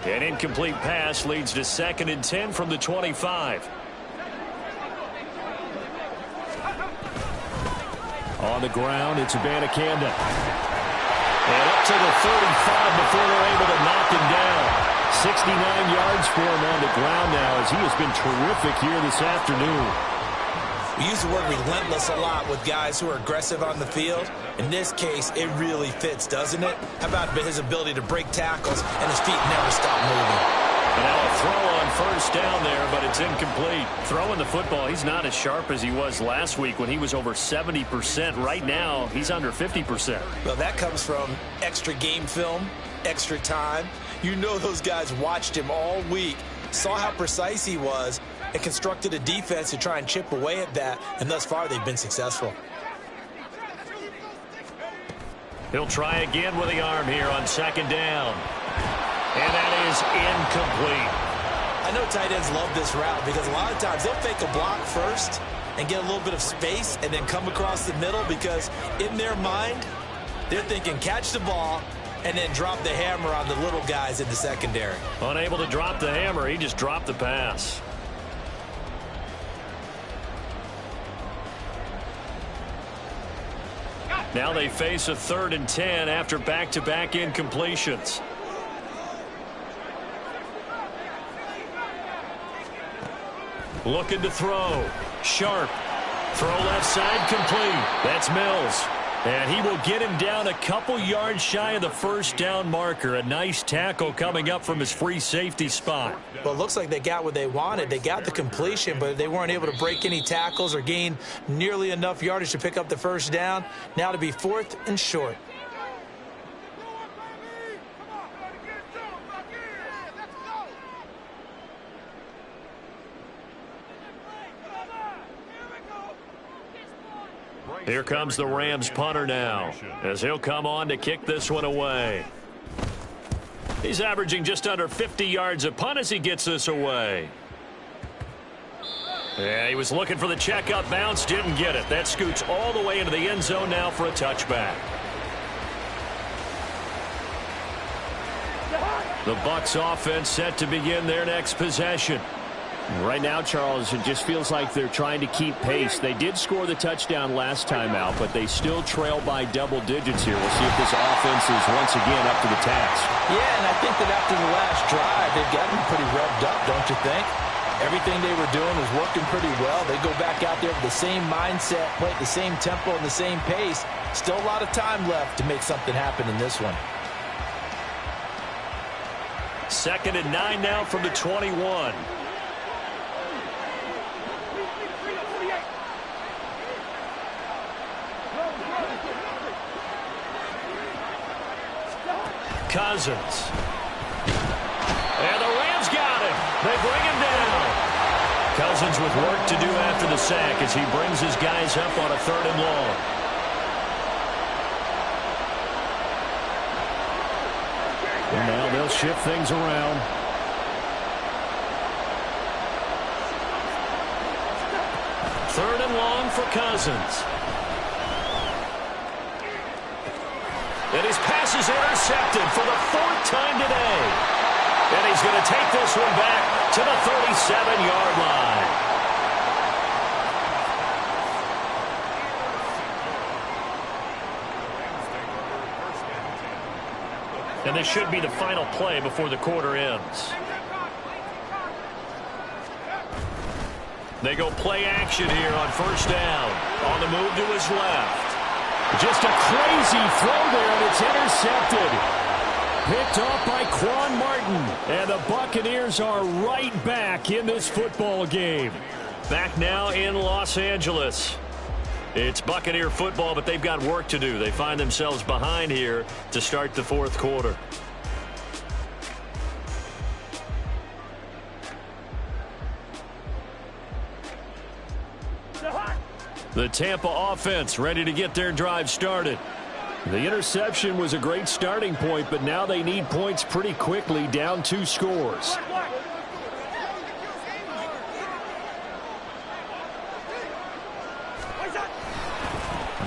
S1: An incomplete pass leads to 2nd and 10 from the 25. On the ground, it's Abanikanda. And up to the 35 before they're able to knock him down. 69 yards for him on the ground now as he has been terrific here this afternoon.
S2: We use the word relentless a lot with guys who are aggressive on the field. In this case, it really fits, doesn't it? How about his ability to break tackles and his feet never stop moving?
S1: And now a throw on first down there, but it's incomplete. Throwing the football, he's not as sharp as he was last week when he was over 70%. Right now, he's under 50%.
S2: Well, that comes from extra game film, extra time. You know those guys watched him all week, saw how precise he was, and constructed a defense to try and chip away at that, and thus far they've been successful.
S1: He'll try again with the arm here on 2nd down. And that is incomplete.
S2: I know tight ends love this route because a lot of times they'll fake a block first and get a little bit of space and then come across the middle because in their mind, they're thinking catch the ball and then drop the hammer on the little guys in the secondary.
S1: Unable to drop the hammer, he just dropped the pass. Now they face a 3rd and 10 after back-to-back incompletions. Looking to throw. Sharp. Throw left side complete. That's Mills. And he will get him down a couple yards shy of the first down marker. A nice tackle coming up from his free safety spot.
S2: Well, it looks like they got what they wanted. They got the completion, but they weren't able to break any tackles or gain nearly enough yardage to pick up the first down. Now to be 4th and short.
S1: Here comes the Rams punter now, as he'll come on to kick this one away. He's averaging just under 50 yards a punt as he gets this away. Yeah, he was looking for the check-up bounce, didn't get it. That scoots all the way into the end zone now for a touchback. The Bucs offense set to begin their next possession.
S3: Right now, Charles, it just feels like they're trying to keep pace. They did score the touchdown last time out, but they still trail by double digits here. We'll see if this offense is once again up to the task.
S2: Yeah, and I think that after the last drive, they've gotten pretty revved up, don't you think? Everything they were doing was working pretty well. They go back out there with the same mindset, play at the same tempo and the same pace. Still a lot of time left to make something happen in this one.
S1: 2nd and 9 now from the 21. Cousins. And the Rams got him. They bring him down. Cousins with work to do after the sack as he brings his guys up on a 3rd and long.
S3: And now they'll shift things around.
S1: Third and long for Cousins. And his pass is intercepted for the 4th time today. And he's going to take this one back to the 37-yard line. And this should be the final play before the quarter ends. They go play action here on 1st down. On the move to his left. Just a crazy throw there, and it's intercepted. Picked off by Quan Martin. And the Buccaneers are right back in this football game. Back now in Los Angeles. It's Buccaneer football, but they've got work to do. They find themselves behind here to start the 4th quarter. The Tampa offense ready to get their drive started. The interception was a great starting point, but now they need points pretty quickly, down 2 scores.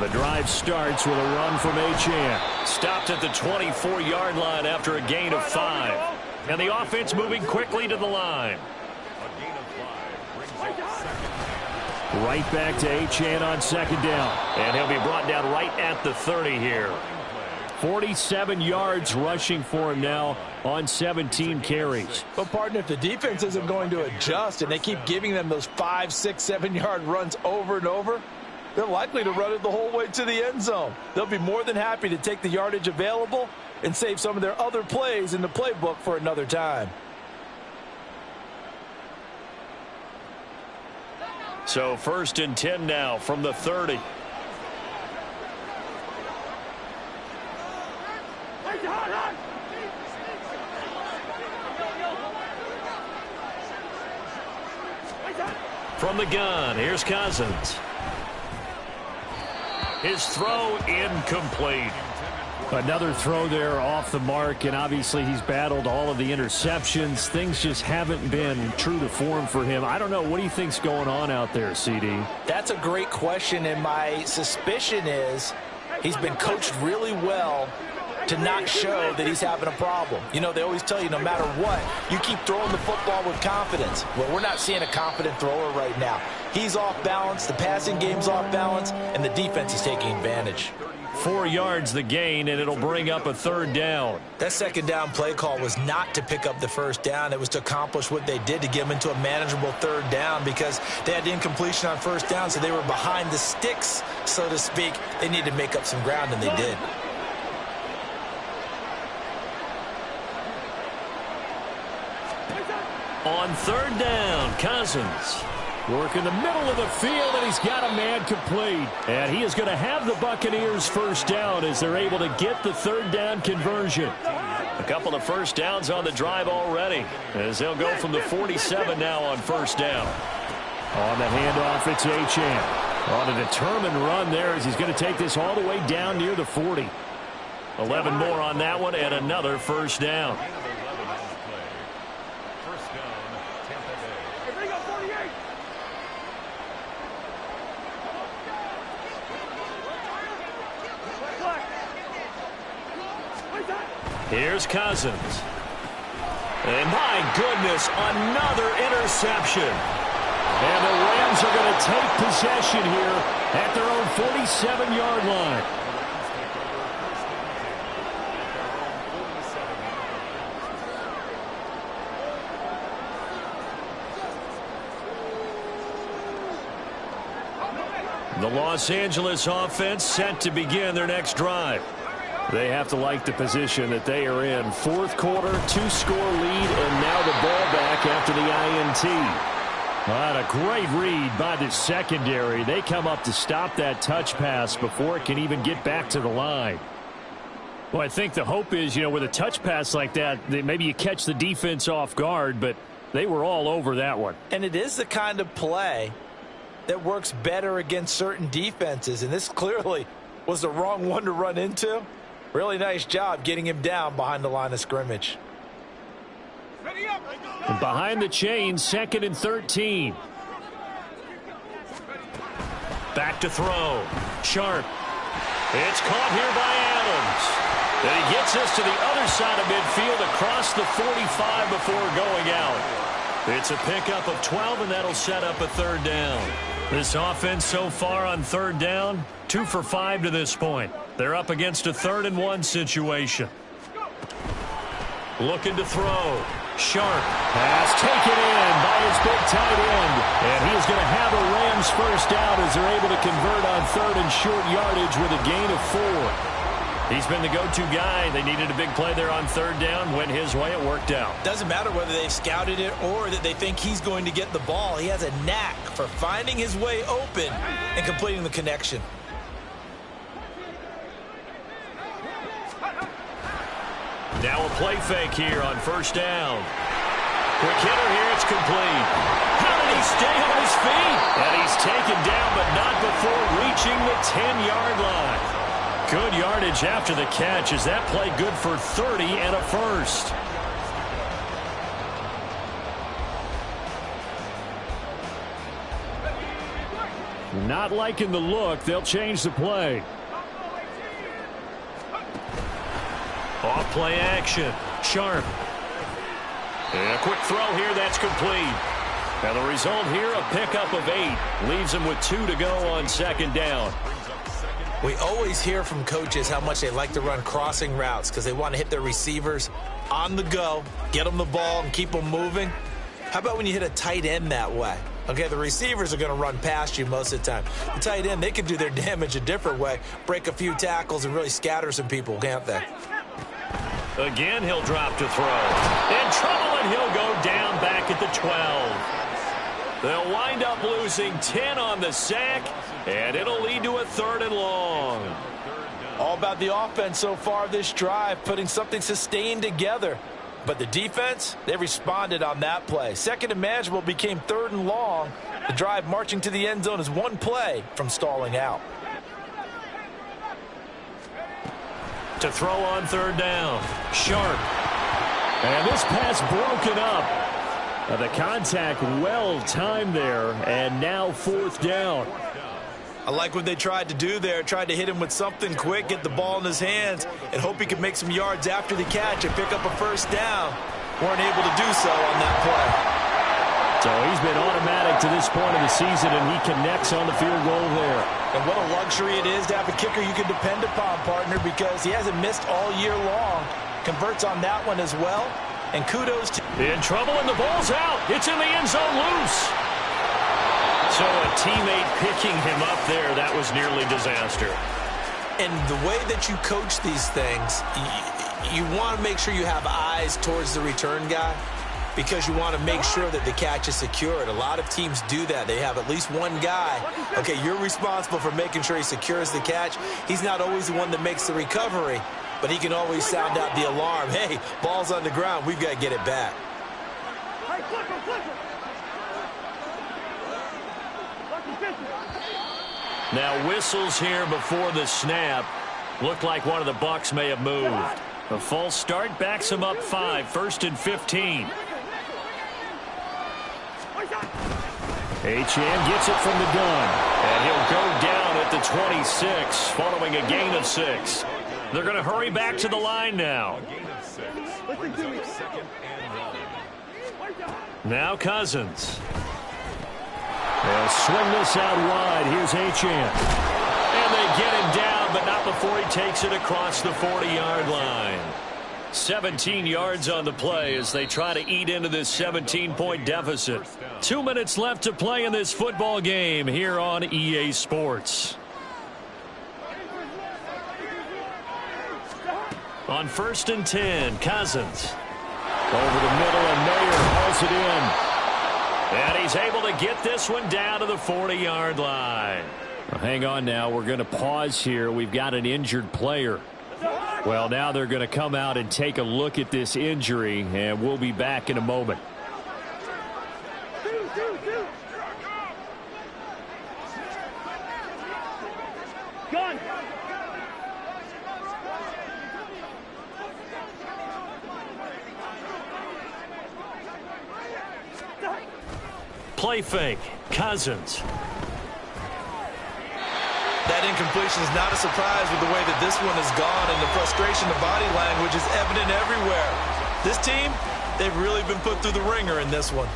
S1: The drive starts with a run from Achane. Stopped at the 24-yard line after a gain of 5. And the offense moving quickly to the line. Right back to Achane on 2nd down. And he'll be brought down right at the 30 here. 47 yards rushing for him now on 17 carries.
S2: But, partner, if the defense isn't going to adjust and they keep giving them those 5, 6, 7-yard runs over and over, they're likely to run it the whole way to the end zone. They'll be more than happy to take the yardage available and save some of their other plays in the playbook for another time.
S1: So 1st and 10 now from the 30. From the gun, here's Cousins. His throw incomplete.
S3: Another throw there off the mark, and obviously he's battled all of the interceptions. Things just haven't been true to form for him. I don't know. What do you think's going on out there, CD?
S2: That's a great question, and my suspicion is he's been coached really well to not show that he's having a problem. You know, they always tell you no matter what, you keep throwing the football with confidence. Well, we're not seeing a confident thrower right now. He's off balance, the passing game's off balance, and the defense is taking advantage.
S1: 4 yards the gain, and it'll bring up a 3rd down.
S2: That 2nd down play call was not to pick up the 1st down. It was to accomplish what they did, to get them into a manageable 3rd down, because they had the incompletion on 1st down, so they were behind the sticks, so to speak. They needed to make up some ground, and they did.
S1: On 3rd down, Cousins.
S3: Work in the middle of the field, and he's got a man complete. And he is going to have the Buccaneers 1st down as they're able to get the 3rd down conversion.
S1: A couple of 1st downs on the drive already, as they'll go from the 47 now on 1st down.
S3: On the handoff, it's Achane. On a determined run there as he's going to take this all the way down near the 40.
S1: 11 more on that one, and another 1st down. Here's Cousins. And my goodness, another interception.
S3: And the Rams are going to take possession here at their own 47-yard line.
S1: The Los Angeles offense set to begin their next drive.
S3: They have to like the position that they are in. 4th quarter, 2-score lead, and now the ball back after the INT. What a great read by the secondary. They come up to stop that touch pass before it can even get back to the line. Well, I think the hope is, with a touch pass like that, maybe you catch the defense off guard, but they were all over that one.
S2: And it is the kind of play that works better against certain defenses, and this clearly was the wrong one to run into. Really nice job getting him down behind the line of scrimmage.
S3: And behind the chain, 2nd and 13.
S1: Back to throw. Sharp. It's caught here by Adams. And he gets us to the other side of midfield across the 45 before going out. It's a pickup of 12, and that'll set up a 3rd down. This offense so far on 3rd down, 2 for 5 to this point. They're up against a 3rd and 1 situation. Looking to throw. Sharp.
S3: Pass taken in by his big tight end. And he is going to have a Rams 1st down as they're able to convert on 3rd and short yardage with a gain of 4.
S1: He's been the go-to guy. They needed a big play there on 3rd down. Went his way. It worked out.
S2: Doesn't matter whether they've scouted it or that they think he's going to get the ball. He has a knack for finding his way open and completing the connection.
S1: Now a play fake here on 1st down. Quick hitter here. It's complete. How did he stay on his feet? And he's taken down, but not before reaching the 10-yard line. Good yardage after the catch. Is that play good for 30 and a 1st?
S3: Not liking the look. They'll change the play.
S1: Off play action. Sharp. And a quick throw here. That's complete. And the result here, a pickup of 8. Leaves them with 2 to go on 2nd down.
S2: We always hear from coaches how much they like to run crossing routes because they want to hit their receivers on the go, get them the ball, and keep them moving. How about when you hit a tight end that way? Okay, the receivers are going to run past you most of the time. The tight end, they can do their damage a different way, break a few tackles, and really scatter some people, can't they?
S1: Again, he'll drop to throw. In trouble, and he'll go down back at the 12. They'll wind up losing 10 on the sack, and it'll lead to a 3rd and long.
S2: All about the offense so far this drive, putting something sustained together. But the defense, they responded on that play. 2nd and manageable became 3rd and long. The drive marching to the end zone is one play from stalling out.
S1: To throw on 3rd down. Sharp.
S3: And this pass broken up. The contact well timed there, and now 4th down.
S2: I like what they tried to do there. Tried to hit him with something quick, get the ball in his hands, and hope he could make some yards after the catch and pick up a 1st down. Weren't able to do so on that
S3: So he's been automatic to this point of the season, and he connects on the field goal there.
S2: And what a luxury it is to have a kicker you can depend upon, partner, because he hasn't missed all year long. Converts on that one as well. And kudos to...
S1: In trouble, and the ball's out. It's in the end zone loose. So a teammate picking him up there, that was nearly disaster.
S5: And the way that you coach these things, you want to make sure you have eyes towards the return guy, because you want to make sure that the catch is secured. A lot of teams do that. They have at least one guy. Okay, you're responsible for making sure he secures the catch. He's not always the one that makes the recovery, but he can always sound out the alarm. Hey, ball's on the ground. We've got to get it back.
S1: Now whistles here before the snap. Looked like one of the Bucs may have moved. A false start backs him up 5, 1st and 15. Achane gets it from the gun. And he'll go down at the 26 following a gain of 6. They're going to hurry back to the line now. Now Cousins. They'll swing this out wide. Here's Achane. And they get him down, but not before he takes it across the 40-yard line. 17 yards on the play as they try to eat into this 17-point deficit. 2 minutes left to play in this football game here on EA Sports. On 1st and 10, Cousins. Over the middle, and Mayer hauls it in. And he's able to get this one down to the 40-yard line. Well, hang on now. We're going to pause here. We've got an injured player. Well, now they're going to come out and take a look at this injury, and we'll be back in a moment.
S4: Gun.
S1: Play fake. Cousins.
S2: That incompletion is not a surprise with the way that this one has gone, and the frustration of body language is evident everywhere. This team, they've really been put through the ringer in this one.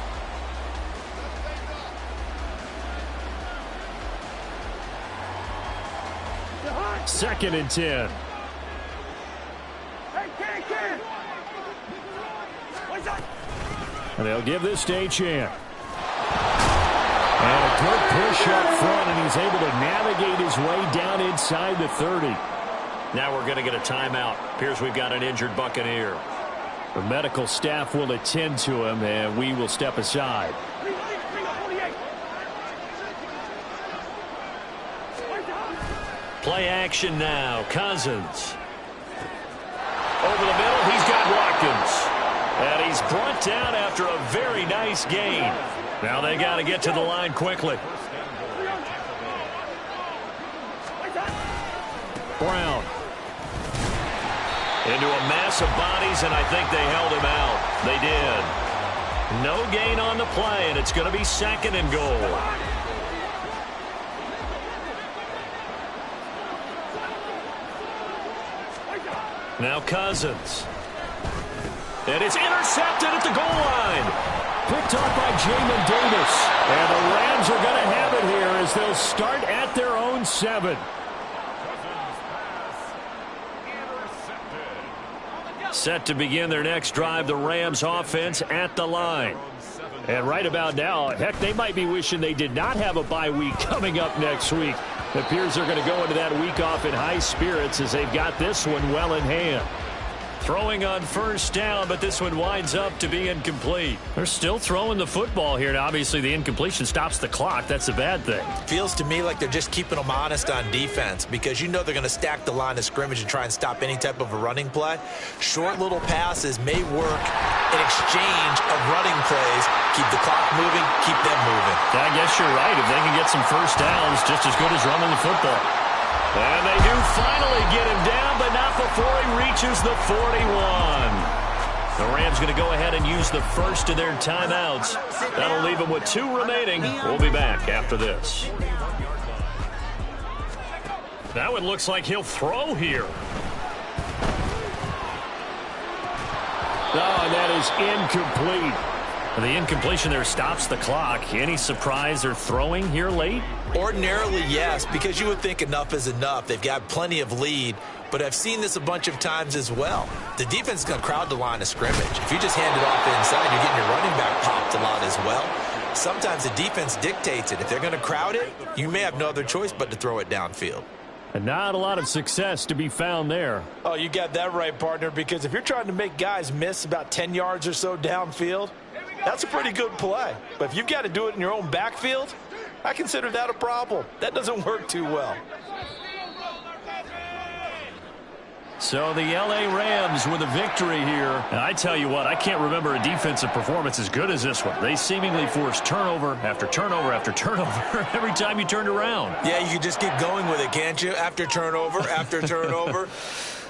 S1: Second and 10. And they'll give this to Achane. And a good push up front, and he's able to navigate his way down inside the 30. Now we're going to get a timeout. Appears we've got an injured Buccaneer. The medical staff will attend to him, and we will step aside. Play action now. Cousins. Over the middle, he's got Watkins. And he's brought down after a very nice gain. Now they got to get to the line quickly. Brown. Into a mass of bodies, and I think they held him out. They did. No gain on the play, and it's going to be 2nd and goal. Now Cousins. And it's intercepted at the goal line. Picked off by Jamin Davis. And the Rams are going to have it here as they'll start at their own 7. Set to begin their next drive, the Rams offense at the line. And right about now, heck, they might be wishing they did not have a bye week coming up next week. It appears they're going to go into that week off in high spirits as they've got this one well in hand. Throwing on 1st down, but this one winds up to be incomplete. They're still throwing the football here. Now, obviously, the incompletion stops the clock. That's a bad thing.
S5: Feels to me like they're just keeping them honest on defense, because you know they're going to stack the line of scrimmage and try and stop any type of a running play. Short little passes may work in exchange of running plays. Keep the clock moving, keep them moving.
S1: I guess you're right. If they can get some 1st downs, just as good as running the football. And they do finally get him down, but not before he reaches the 41. The Rams going to go ahead and use the first of their timeouts. That'll leave them with 2 remaining. We'll be back after this. That one looks like he'll throw here. Oh, and that is incomplete. The incompletion there stops the clock. Any surprise they're throwing here late?
S5: Ordinarily, yes, because you would think enough is enough. They've got plenty of lead, but I've seen this a bunch of times as well. The defense is going to crowd the line of scrimmage. If you just hand it off inside, you're getting your running back popped a lot as well. Sometimes the defense dictates it. If they're going to crowd it, you may have no other choice but to throw it downfield.
S1: And not a lot of success to be found there.
S2: Oh, you got that right, partner, because if you're trying to make guys miss about 10 yards or so downfield, that's a pretty good play. But if you've got to do it in your own backfield, I consider that a problem. That doesn't work too well.
S1: So the L.A. Rams with a victory here. And I tell you what, I can't remember a defensive performance as good as this one. They seemingly forced turnover after turnover after turnover every time you turned around.
S5: Yeah, you can just keep going with it, can't you? After turnover, after turnover.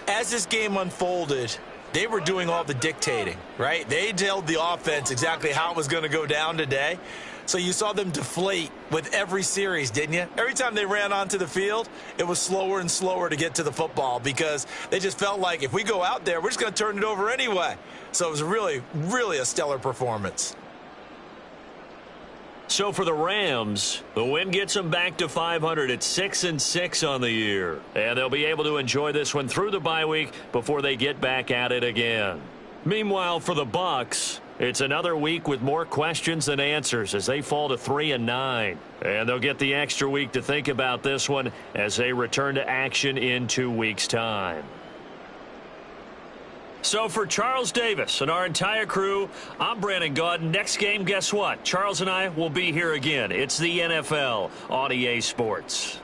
S5: As this game unfolded, they were doing all the dictating, right? They told the offense exactly how it was going to go down today. So you saw them deflate with every series, didn't you? Every time they ran onto the field, it was slower and slower to get to the football because they just felt like if we go out there, we're just going to turn it over anyway. So it was really, really a stellar performance.
S1: So for the Rams, the win gets them back to 500 at 6-6 on the year. And they'll be able to enjoy this one through the bye week before they get back at it again. Meanwhile, for the Bucs, it's another week with more questions than answers as they fall to 3-9. And they'll get the extra week to think about this one as they return to action in 2 weeks' time. So for Charles Davis and our entire crew, I'm Brandon Gaudin. Next game, guess what? Charles and I will be here again. It's the NFL on EA Sports.